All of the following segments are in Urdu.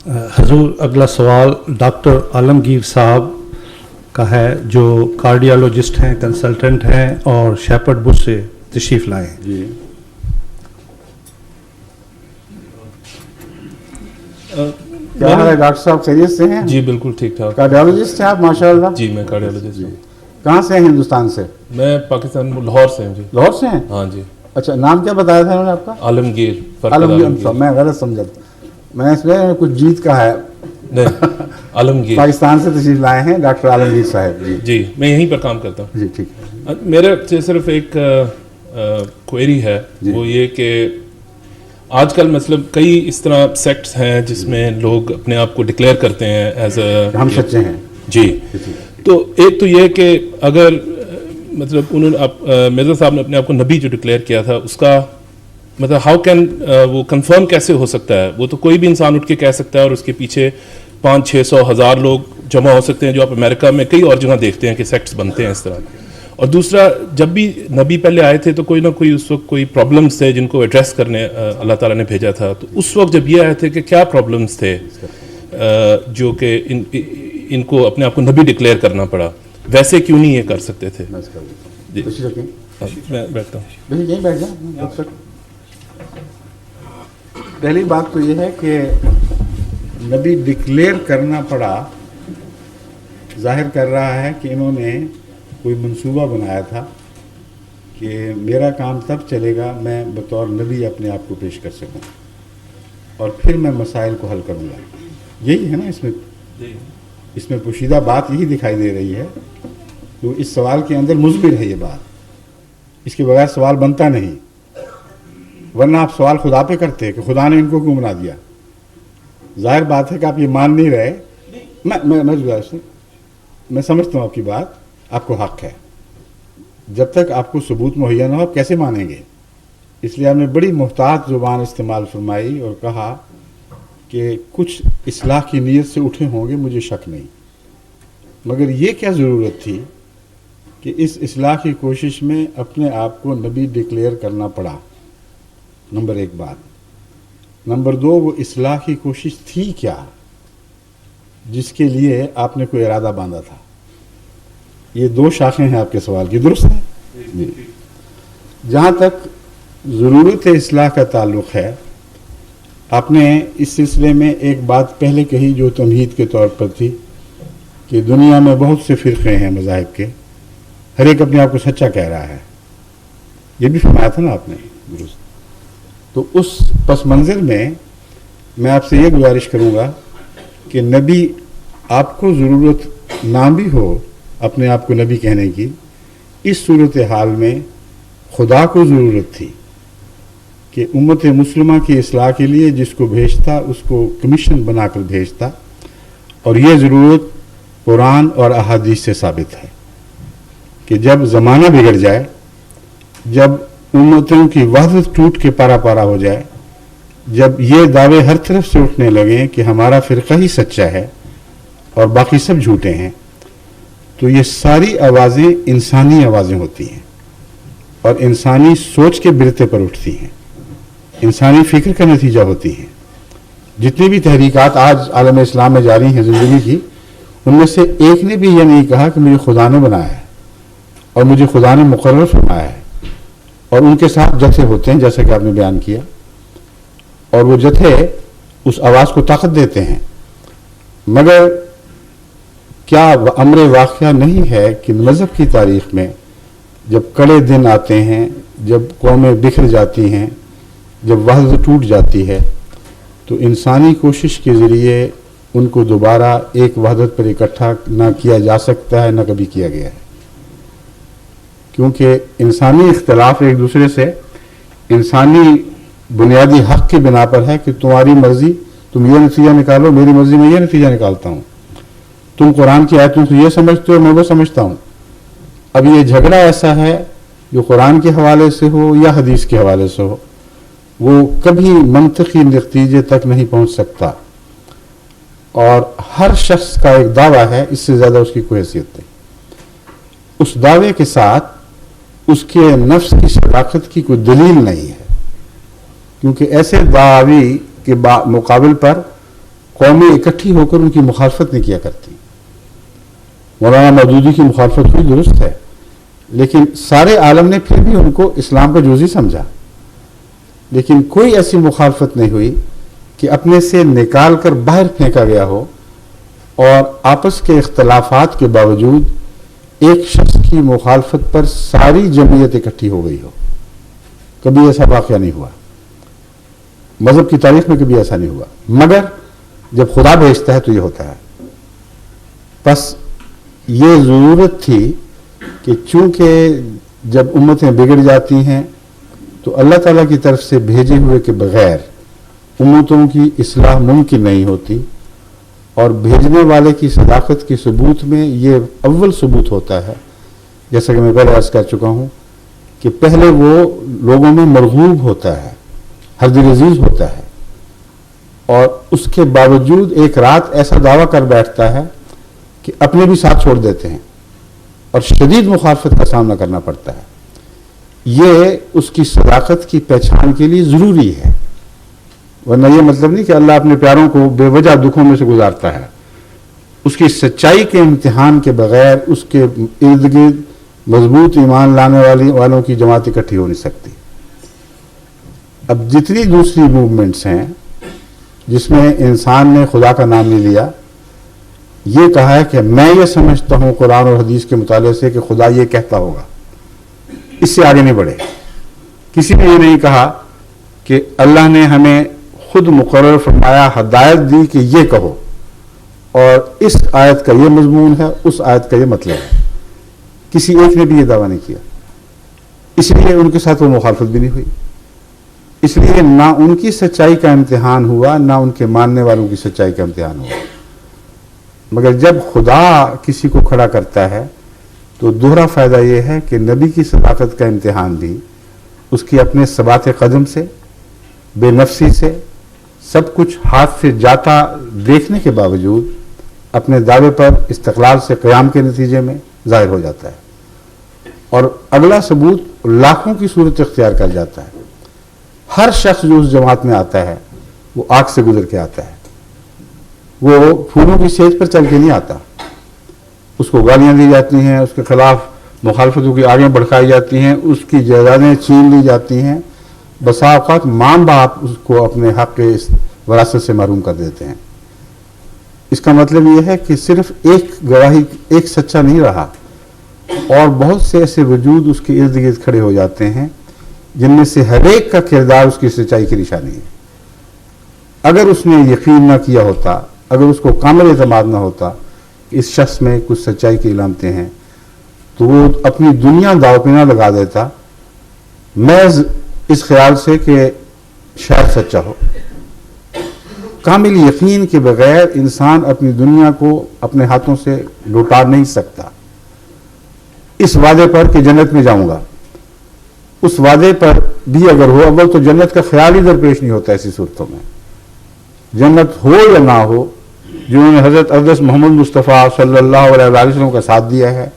حضور اگلا سوال ڈاکٹر عالمگیر صاحب کا ہے جو کارڈیالوجسٹ ہیں، کنسلٹنٹ ہیں اور شیپرڈ بش سے تشریف لائے ہیں. جی کیا حال ہے ڈاکٹر صاحب، خیریت سے ہیں؟ جی بالکل ٹھیک ٹھاک. کارڈیالوجسٹ ہیں آپ ماشاء اللہ؟ جی میں کارڈیالوجسٹ ہوں. کہاں سے ہیں ہندوستان سے؟ میں پاکستان لاہور سے ہوں. جی لاہور سے ہیں؟ ہاں جی. اچھا نام کیا بتایا تھا انہوں نے آپ کا؟ عالمگیر. عالمگیر. میں غلط سمجھا تھا، میں اس میں کچھ جیت کا ہے. نہیں عالمگیر پاکستان سے تشریف لائے ہیں ڈاکٹر عالمگیر صاحب. جی جی میں یہیں پر کام کرتا ہوں. جی ٹھیک ہے. میرے سے صرف ایک کوئری ہے، وہ یہ کہ آج کل مطلب کئی اس طرح سیکٹس ہیں جس میں لوگ اپنے آپ کو ڈکلیئر کرتے ہیں ایز اے ہم سچے ہیں. جی. تو ایک تو یہ کہ اگر مطلب انہوں نے مرزا صاحب نے اپنے آپ کو نبی جو ڈکلیئر کیا تھا اس کا مطلب ہاؤ کین وہ کنفرم کیسے ہو سکتا ہے؟ وہ تو کوئی بھی انسان اٹھ کے کہہ سکتا ہے اور اس کے پیچھے 500-600,000 لوگ جمع ہو سکتے ہیں، جو آپ امریکہ میں کئی اور جگہ دیکھتے ہیں کہ سیکٹس بنتے ہیں اس طرح. اور دوسرا جب بھی نبی پہلے آئے تھے تو کوئی نہ کوئی اس وقت کوئی پرابلمس تھے جن کو ایڈریس کرنے اللہ تعالیٰ نے بھیجا تھا. تو اس وقت جب یہ آئے تھے کہ کیا پرابلمس تھے جو کہ ان کو اپنے آپ کو نبی ڈکلیئر کرنا پڑا، ویسے کیوں نہیں یہ کر سکتے تھے؟ جی میں بیٹھتا ہوں. پہلی بات تو یہ ہے کہ نبی ڈکلیئر کرنا پڑا ظاہر کر رہا ہے کہ انہوں نے کوئی منصوبہ بنایا تھا کہ میرا کام تب چلے گا میں بطور نبی اپنے آپ کو پیش کر سکوں اور پھر میں مسائل کو حل کروں گا. یہی ہے نا اس میں پوشیدہ بات یہی دکھائی دے رہی ہے. تو اس سوال کے اندر مثبت ہے یہ بات، اس کے بغیر سوال بنتا نہیں. ورنہ آپ سوال خدا پہ کرتے کہ خدا نے ان کو کیوں بنا دیا. ظاہر بات ہے کہ آپ یہ مان نہیں رہے. میں سمجھتا ہوں آپ کی بات، آپ کو حق ہے. جب تک آپ کو ثبوت مہیا نہ ہو آپ کیسے مانیں گے؟ اس لیے آپ نے بڑی محتاط زبان استعمال فرمائی اور کہا کہ کچھ اصلاح کی نیت سے اٹھے ہوں گے، مجھے شک نہیں. مگر یہ کیا ضرورت تھی کہ اس اصلاح کی کوشش میں اپنے آپ کو نبی ڈکلیئر کرنا پڑا؟ نمبر ایک بات. نمبر دو، وہ اصلاح کی کوشش تھی کیا جس کے لیے آپ نے کوئی ارادہ باندھا تھا؟ یہ دو شاخیں ہیں آپ کے سوال کی، درست ہے؟ جی. جہاں تک ضرورت اصلاح کا تعلق ہے، آپ نے اس سلسلے میں ایک بات پہلے کہی جو تمہید کے طور پر تھی کہ دنیا میں بہت سے فرقے ہیں مذاہب کے، ہر ایک اپنے آپ کو سچا کہہ رہا ہے. یہ بھی فرمایا تھا نا آپ نے، درست. تو اس پس منظر میں آپ سے یہ گزارش کروں گا کہ نبی آپ کو ضرورت نہ بھی ہو اپنے آپ کو نبی کہنے کی، اس صورتحال میں خدا کو ضرورت تھی کہ امت مسلمہ کی اصلاح کے لیے جس کو بھیجتا اس کو کمیشن بنا کر بھیجتا. اور یہ ضرورت قرآن اور احادیث سے ثابت ہے کہ جب زمانہ بگڑ جائے، جب امتوں کی وحدت ٹوٹ کے پارا پارا ہو جائے، جب یہ دعوے ہر طرف سے اٹھنے لگیں کہ ہمارا فرقہ ہی سچا ہے اور باقی سب جھوٹے ہیں، تو یہ ساری آوازیں انسانی آوازیں ہوتی ہیں اور انسانی سوچ کے برتے پر اٹھتی ہیں، انسانی فکر کا نتیجہ ہوتی ہیں. جتنی بھی تحریکات آج عالم اسلام میں جاری ہیں زندگی کی، ان میں سے ایک نے بھی یہ نہیں کہا کہ مجھے خدا نے بنایا ہے اور مجھے خدا نے مقرر فرمایا ہے. اور ان کے ساتھ جتھے ہوتے ہیں جیسا کہ آپ نے بیان کیا، اور وہ جتھے اس آواز کو طاقت دیتے ہیں. مگر کیا امر واقعہ نہیں ہے کہ مذہب کی تاریخ میں جب کڑے دن آتے ہیں، جب قومیں بکھر جاتی ہیں، جب وحدت ٹوٹ جاتی ہے، تو انسانی کوشش کے ذریعے ان کو دوبارہ ایک وحدت پر اکٹھا نہ کیا جا سکتا ہے، نہ کبھی کیا گیا ہے. کیونکہ انسانی اختلاف ایک دوسرے سے انسانی بنیادی حق کی بنا پر ہے کہ تمہاری مرضی تم یہ نتیجہ نکالو، میری مرضی میں یہ نتیجہ نکالتا ہوں. تم قرآن کی آیتوں سے یہ سمجھتے ہو، میں وہ سمجھتا ہوں. اب یہ جھگڑا ایسا ہے جو قرآن کے حوالے سے ہو یا حدیث کے حوالے سے ہو، وہ کبھی منطقی نتیجے تک نہیں پہنچ سکتا. اور ہر شخص کا ایک دعویٰ ہے، اس سے زیادہ اس کی کوئی حیثیت نہیں. اس دعوے کے ساتھ اس کے نفس کی صداقت کی کوئی دلیل نہیں ہے، کیونکہ ایسے دعوی کے مقابل پر قومیں اکٹھی ہو کر ان کی مخالفت نہیں کیا کرتی. مولانا مودودی کی مخالفت ہوئی درست ہے، لیکن سارے عالم نے پھر بھی ان کو اسلام کا جزوی سمجھا. لیکن کوئی ایسی مخالفت نہیں ہوئی کہ اپنے سے نکال کر باہر پھینکا گیا ہو اور آپس کے اختلافات کے باوجود ایک شخص کی مخالفت پر ساری جمعیت اکٹھی ہو گئی ہو. کبھی ایسا واقعہ نہیں ہوا، مذہب کی تاریخ میں کبھی ایسا نہیں ہوا، مگر جب خدا بھیجتا ہے تو یہ ہوتا ہے. بس یہ ضرورت تھی کہ چونکہ جب امتیں بگڑ جاتی ہیں تو اللہ تعالیٰ کی طرف سے بھیجے ہوئے کے بغیر امتوں کی اصلاح ممکن نہیں ہوتی، اور بھیجنے والے کی صداقت کی ثبوت میں یہ اول ثبوت ہوتا ہے، جیسا کہ میں پہلے عرض کر چکا ہوں کہ پہلے وہ لوگوں میں مرغوب ہوتا ہے، ہر دل عزیز ہوتا ہے، اور اس کے باوجود ایک رات ایسا دعویٰ کر بیٹھتا ہے کہ اپنے بھی ساتھ چھوڑ دیتے ہیں اور شدید مخالفت کا سامنا کرنا پڑتا ہے. یہ اس کی صداقت کی پہچان کے لیے ضروری ہے، ورنہ یہ مطلب نہیں کہ اللہ اپنے پیاروں کو بے وجہ دکھوں میں سے گزارتا ہے. اس کی سچائی کے امتحان کے بغیر اس کے ارد گرد مضبوط ایمان لانے والوں کی جماعت اکٹھی ہو نہیں سکتی. اب جتنی دوسری موومنٹس ہیں جس میں انسان نے خدا کا نام نہیں لیا، یہ کہا ہے کہ میں یہ سمجھتا ہوں قرآن اور حدیث کے مطالعے سے کہ خدا یہ کہتا ہوگا، اس سے آگے نہیں بڑھے. کسی نے یہ نہیں کہا کہ اللہ نے ہمیں خود مقرر فرمایا، ہدایت دی کہ یہ کہو، اور اس آیت کا یہ مضمون ہے، اس آیت کا یہ مطلب ہے. کسی ایک نے بھی یہ دعویٰ نہیں کیا، اس لیے ان کے ساتھ وہ مخالفت بھی نہیں ہوئی. اس لیے نہ ان کی سچائی کا امتحان ہوا، نہ ان کے ماننے والوں کی سچائی کا امتحان ہوا. مگر جب خدا کسی کو کھڑا کرتا ہے تو دوہرا فائدہ یہ ہے کہ نبی کی صداقت کا امتحان بھی اس کی اپنے ثبات قدم سے، بے نفسی سے، سب کچھ ہاتھ سے جاتا دیکھنے کے باوجود اپنے دعوے پر استقلال سے قیام کے نتیجے میں ظاہر ہو جاتا ہے. اور اگلا ثبوت لاکھوں کی صورت اختیار کر جاتا ہے. ہر شخص جو اس جماعت میں آتا ہے وہ آگ سے گزر کے آتا ہے، وہ پھولوں کی سیج پر چل کے نہیں آتا. اس کو گالیاں دی جاتی ہیں، اس کے خلاف مخالفتوں کی آگیں بڑھائی جاتی ہیں، اس کی جائیدادیں چھین لی جاتی ہیں. بسا اوقات ماں باپ اس کو اپنے حق کے وراثت سے محروم کر دیتے ہیں. اس کا مطلب یہ ہے کہ صرف ایک گواہی، ایک سچا نہیں رہا، اور بہت سے ایسے وجود اس کے ارد گرد کھڑے ہو جاتے ہیں جن میں سے ہر ایک کا کردار اس کی سچائی کی نشانی ہے. اگر اس نے یقین نہ کیا ہوتا، اگر اس کو کامل اعتماد نہ ہوتا کہ اس شخص میں کچھ سچائی کی علامتیں ہیں، تو وہ اپنی دنیا داؤ پہ نہ لگا دیتا محض اس خیال سے کہ شاید سچا ہو. کامل یقین کے بغیر انسان اپنی دنیا کو اپنے ہاتھوں سے لوٹا نہیں سکتا. اس وعدے پر کہ جنت میں جاؤں گا، اس وعدے پر بھی اگر ہو، اول تو جنت کا خیال ہی درپیش نہیں ہوتا. ایسی صورتوں میں جنت ہو یا نہ ہو، جنہوں نے حضرت اقدس محمد مصطفیٰ صلی اللہ علیہ وسلم کا ساتھ دیا ہے،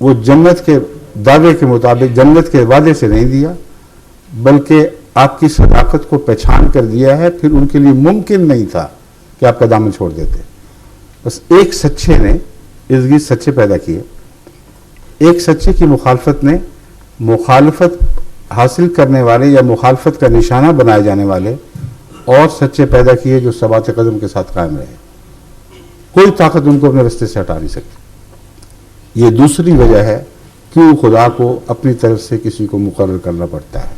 وہ جنت کے دعوے کے مطابق جنت کے وعدے سے نہیں دیا، بلکہ آپ کی صداقت کو پہچان کر دیا ہے. پھر ان کے لیے ممکن نہیں تھا کہ آپ کا دامن چھوڑ دیتے. بس ایک سچے نے ارد گرد سچے پیدا کیے، ایک سچے کی مخالفت نے مخالفت حاصل کرنے والے یا مخالفت کا نشانہ بنائے جانے والے اور سچے پیدا کیے جو ثبات قدم کے ساتھ قائم رہے. کوئی طاقت ان کو اپنے رستے سے ہٹا نہیں سکتی. یہ دوسری وجہ ہے کیوں خدا کو اپنی طرف سے کسی کو مقرر کرنا پڑتا ہے.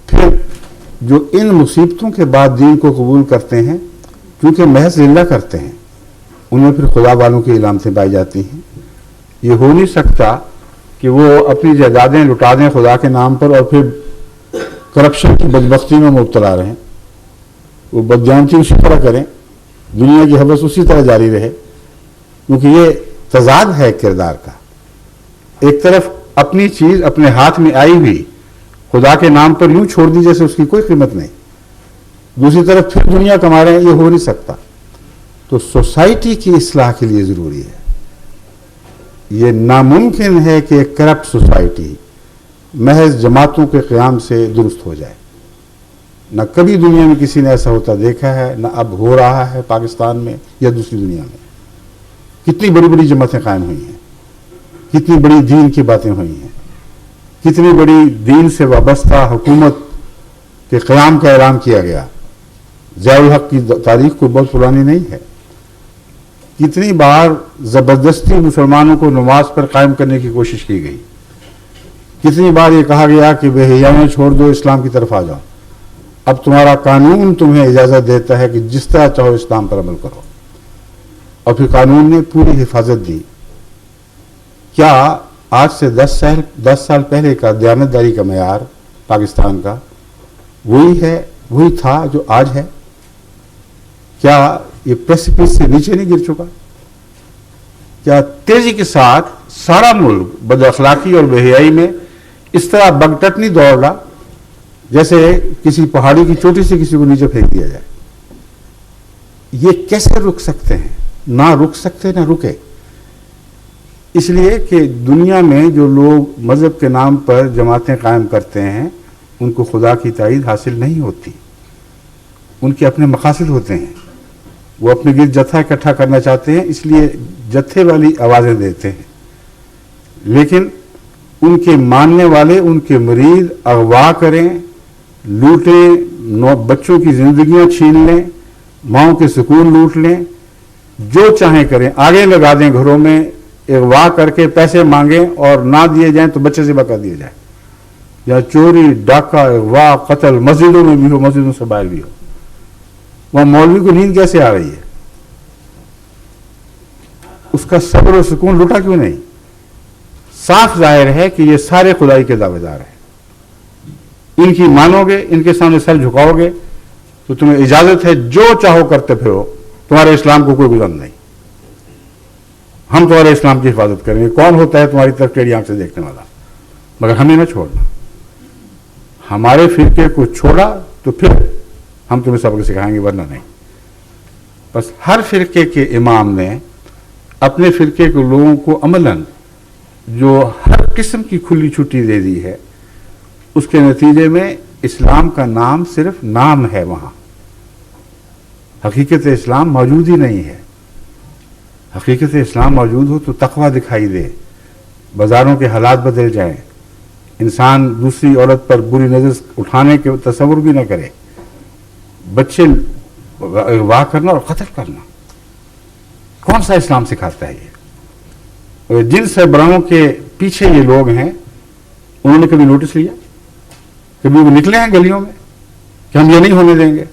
پھر جو ان مصیبتوں کے بعد دین کو قبول کرتے ہیں، کیونکہ محض للہ کرتے ہیں، ان میں پھر خدا والوں کی علامتیں پائی جاتی ہیں. یہ ہو نہیں سکتا کہ وہ اپنی جائیدادیں لٹا دیں خدا کے نام پر اور پھر کرپشن کی بدبختی میں مبتلا رہیں، وہ بدجانتی اسی طرح کریں، دنیا کی حوث اسی طرح جاری رہے. کیونکہ یہ تضاد ہے کردار کا. ایک طرف اپنی چیز اپنے ہاتھ میں آئی بھی خدا کے نام پر یوں چھوڑ دی جیسے اس کی کوئی قیمت نہیں، دوسری طرف پھر دنیا کما رہے ہیں. یہ ہو نہیں سکتا. تو سوسائٹی کی اصلاح کے لیے ضروری ہے. یہ ناممکن ہے کہ ایک کرپٹ سوسائٹی محض جماعتوں کے قیام سے درست ہو جائے. نہ کبھی دنیا میں کسی نے ایسا ہوتا دیکھا ہے، نہ اب ہو رہا ہے پاکستان میں یا دوسری دنیا میں۔ کتنی بڑی بڑی جماعتیں قائم ہوئی ہیں، کتنی بڑی دین کی باتیں ہوئی ہیں، کتنی بڑی دین سے وابستہ حکومت کے قیام کا اعلان کیا گیا۔ ضیاء الحق کی تاریخ کوئی بہت پرانی نہیں ہے۔ کتنی بار زبردستی مسلمانوں کو نماز پر قائم کرنے کی کوشش کی گئی، کتنی بار یہ کہا گیا کہ بے حیائی چھوڑ دو، اسلام کی طرف آ جاؤ، اب تمہارا قانون تمہیں اجازت دیتا ہے کہ جس طرح چاہو اسلام پر عمل کرو، اور پھر قانون نے پوری حفاظت دی۔ کیا آج سے 10 سال پہلے کا دیانتداری کا معیار پاکستان کا وہی تھا جو آج ہے؟ کیا یہ پریسیپس سے نیچے نہیں گر چکا؟ کیا تیزی کے ساتھ سارا ملک بد اخلاقی اور بے حیائی میں اس طرح بگٹٹ نہیں دوڑ رہا جیسے کسی پہاڑی کی چوٹی سے کسی کو نیچے پھینک دیا جائے؟ یہ کیسے رک سکتے ہیں؟ نہ رک سکتے نہ رکے، اس لیے کہ دنیا میں جو لوگ مذہب کے نام پر جماعتیں قائم کرتے ہیں ان کو خدا کی تائید حاصل نہیں ہوتی، ان کے اپنے مقاصد ہوتے ہیں، وہ اپنے گرد جتھا اکٹھا کرنا چاہتے ہیں، اس لیے جتھے والی آوازیں دیتے ہیں، لیکن ان کے ماننے والے ان کے مرید اغوا کریں، لوٹیں، بچوں کی زندگیاں چھین لیں، ماؤں کے سکون لوٹ لیں، جو چاہیں کریں، آگے لگا دیں گھروں میں، اغوا کر کے پیسے مانگیں اور نہ دیے جائیں تو بچے ذبح کر دیے جائیں، یا چوری، ڈاکہ، اغوا، قتل مسجدوں میں بھی ہو، مسجدوں سے باہر بھی ہو۔ وہاں مولوی کو نیند کیسے آ رہی ہے؟ اس کا صبر و سکون لوٹا کیوں نہیں؟ صاف ظاہر ہے کہ یہ سارے خدائی کے دعوے دار ہیں۔ ان کی مانو گے، ان کے سامنے سر جھکاؤ گے تو تمہیں اجازت ہے جو چاہو کرتے پھرو، تمہارے اسلام کو کوئی گزر نہیں، ہم تمہارے اسلام کی حفاظت کریں گے۔ کون ہوتا ہے تمہاری طرف ٹیڑھی آنکھ سے دیکھنے والا؟ مگر ہمیں نہ چھوڑنا، ہمارے فرقے کو چھوڑا تو پھر ہم تمہیں سبق سکھائیں گے، ورنہ نہیں۔ بس ہر فرقے کے امام نے اپنے فرقے کے لوگوں کو عملاً جو ہر قسم کی کھلی چھٹی دے دی ہے، اس کے نتیجے میں اسلام کا نام صرف نام ہے، وہاں حقیقت اسلام موجود ہی نہیں ہے۔ حقیقت اسلام موجود ہو تو تقویٰ دکھائی دے، بازاروں کے حالات بدل جائیں، انسان دوسری عورت پر بری نظر اٹھانے کے تصور بھی نہ کرے، بچے اغوا کرنا اور قتل کرنا۔ کون سا اسلام سکھاتا ہے یہ؟ جن سربراہوں کے پیچھے یہ لوگ ہیں انہوں نے کبھی نوٹس لیا؟ کبھی وہ نکلے ہیں گلیوں میں کہ ہم یہ نہیں ہونے دیں گے؟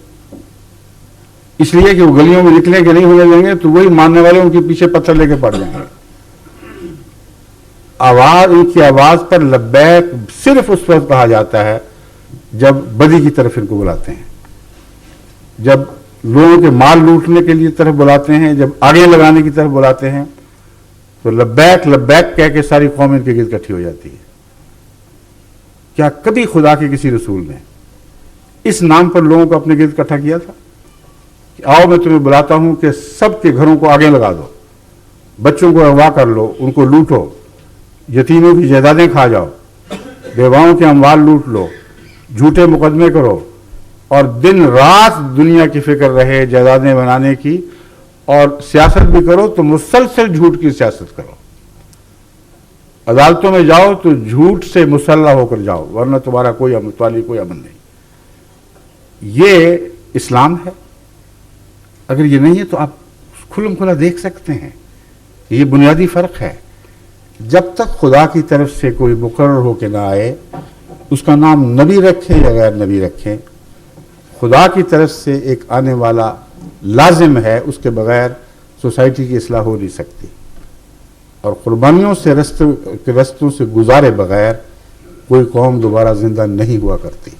اس لیے کہ وہ گلیوں میں نکلیں کہ نہیں ہونے دیں گے تو وہی ماننے والے ان کے پیچھے پتھر لے کے پڑ جائیں گے۔ ان کی آواز پر لبیک صرف اس وقت کہا جاتا ہے جب بدی کی طرف ان کو بلاتے ہیں، جب لوگوں کے مال لوٹنے کے لیے طرف بلاتے ہیں، جب آگے لگانے کی طرف بلاتے ہیں تو لبیک لبیک کہہ کے ساری قوم ان کے گرد اکٹھی ہو جاتی ہے۔ کیا کبھی خدا کے کسی رسول نے اس نام پر لوگوں کو اپنے گرد اکٹھا کیا تھا کہ آؤ میں تمہیں بلاتا ہوں کہ سب کے گھروں کو آگے لگا دو، بچوں کو اغوا کر لو، ان کو لوٹو، یتیموں کی جائیدادیں کھا جاؤ، بیواؤں کے اموال لوٹ لو، جھوٹے مقدمے کرو، اور دن رات دنیا کی فکر رہے جائیدادیں بنانے کی، اور سیاست بھی کرو تو مسلسل جھوٹ کی سیاست کرو، عدالتوں میں جاؤ تو جھوٹ سے مسلح ہو کر جاؤ، ورنہ تمہارا کوئی امن نہیں۔ یہ اسلام ہے؟ اگر یہ نہیں ہے تو آپ کھلم کھلا دیکھ سکتے ہیں، یہ بنیادی فرق ہے۔ جب تک خدا کی طرف سے کوئی مقرر ہو کے نہ آئے، اس کا نام نبی رکھیں یا غیر نبی رکھیں، خدا کی طرف سے ایک آنے والا لازم ہے، اس کے بغیر سوسائٹی کی اصلاح ہو نہیں سکتی، اور قربانیوں سے رستوں سے گزارے بغیر کوئی قوم دوبارہ زندہ نہیں ہوا کرتی۔